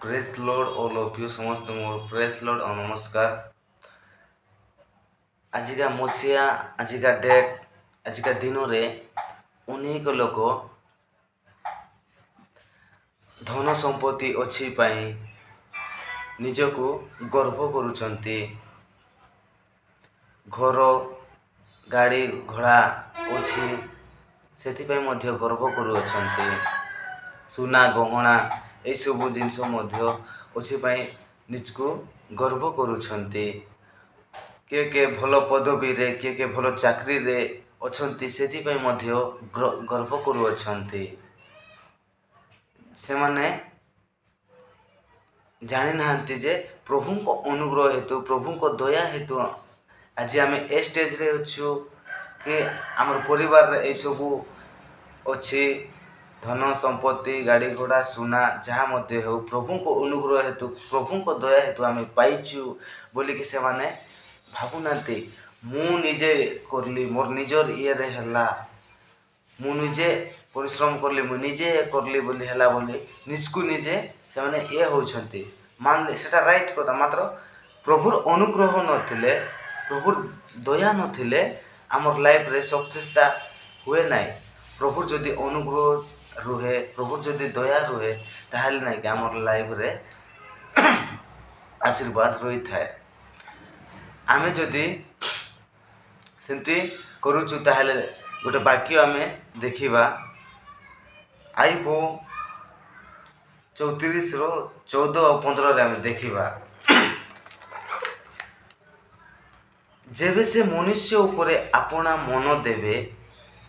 Praise Lord all of you समस्त मोर praise Lord और नमस्कार। आजिका मसीहा आजिका डेट आजिका दिन रे अनेक लोक धन संपत्ति अच्छी पाई निजको गर्व करुचंती। घर गाड़ी घोड़ा अच्छी से मध्य गर्व करुअछंती। सुना गहना ये सब जिनस अच्छी पाई निजको गर्व करुछंती। के भल पदवी रे के भल चाकरी रे अछंती से मध्य गर्व करुअछंती। से माने जानी नाहंती जे प्रभु को अनुग्रह हेतु प्रभु को दया हेतु आज आम ए स्टेज रे अच्छु कि आमर परिवार रे सब अच्छी धन संपत्ति गाड़ी घोड़ा सुना जहाँ मध्य हो प्रभु को अनुग्रह हेतु प्रभु को दया हेतु आम पाइचु बोलिकी से माने भावुनांती मु निजे करली मोर निजर ये रे हला मु निजे परिश्रम करली मु निजे करली बोली हला बोली निजकु निजे से माने ये होछंती। मान सेटा राइट कथा मात्र प्रभुर अनुग्रह नथिले प्रभुर दया नथिले आमर लाइफ रे सक्सेसटा हुए नाई। प्रभुर जदि अनुग्रह रुहे प्रभुर जदि दया रुहे ताहले नाई कि आमर लाइफ रे आशीर्वाद रही थाए। आमे जदि सेंती करूचु ताहले गोटे वाक्य आमे देखिबा आइबो 34 रो 14 और 15 रे आमे देखिबा जेबे से मनुष्य उपरे आपना मन देवे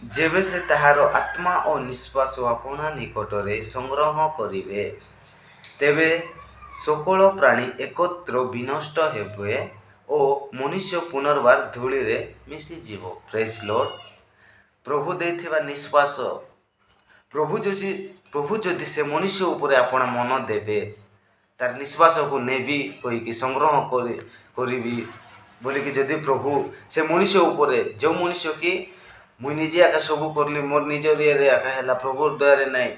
जेबे से ताहार आत्मा और निश्वास आपना निकटरे संग्रह करिवे तेबे सकल प्राणी एकत्र विनष्ट हेबे और मनुष्य पुनर्बार धूली रे मिसी जीव। Praise Lord. प्रभु देथिबा निश्वास प्रभु जदि से मनुष्य उपरे आपना मन देवे तार निश्वास को नेबी कहीकि संग्रह करी बोलिकी जदि प्रभु से मनुष्य उपरे जो मनुष्य कि मुई निजे आका सब करली मोर निजर ये आका है प्रभुर दया नाई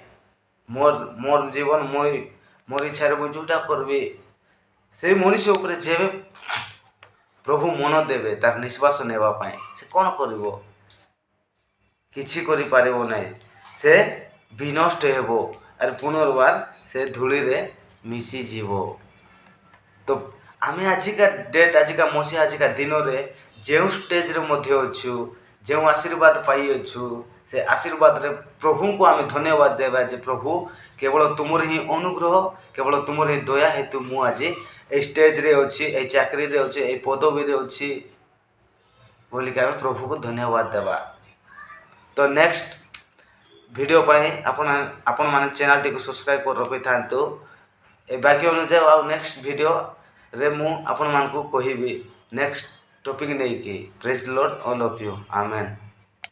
मोर जीवन मोर इच्छा रे मुई जोटा करबी से मनुष्य उपरे जेबे प्रभु मन देवे तार निश्वास नेबा पाए से कौन करिवो किछि करि पारिबो नाई से विनष्ट हेबो और पुनर्बार से धूली रे मिसी जीवो। तो आमे आजिका डेट आजिका मसीहा आजिका दिन रे जो स्टेज रे मध्य अच्छु जो आशीर्वाद पाई अच्छु से आशीर्वाद रे प्रभु को आमे धन्यवाद देबा जे प्रभु केवल तुमर ही अनुग्रह केवल तुमर ही दया हेतु मु आज ए स्टेज रे अच्छी ए चाकरी रे अच्छी ए पदवी रे अच्छी बोलिक आमे प्रभु को धन्यवाद देबा। तो नेक्स्ट वीडियो पाई आपण माने चैनल टी को सब्सक्राइब कर रखि थांतु। ए बाकी अनुसार आ नेक्स्ट वीडियो रे मु आपण मान को कहिबी नेक्स्ट टॉपिक नै कि praise Lord all of you amen.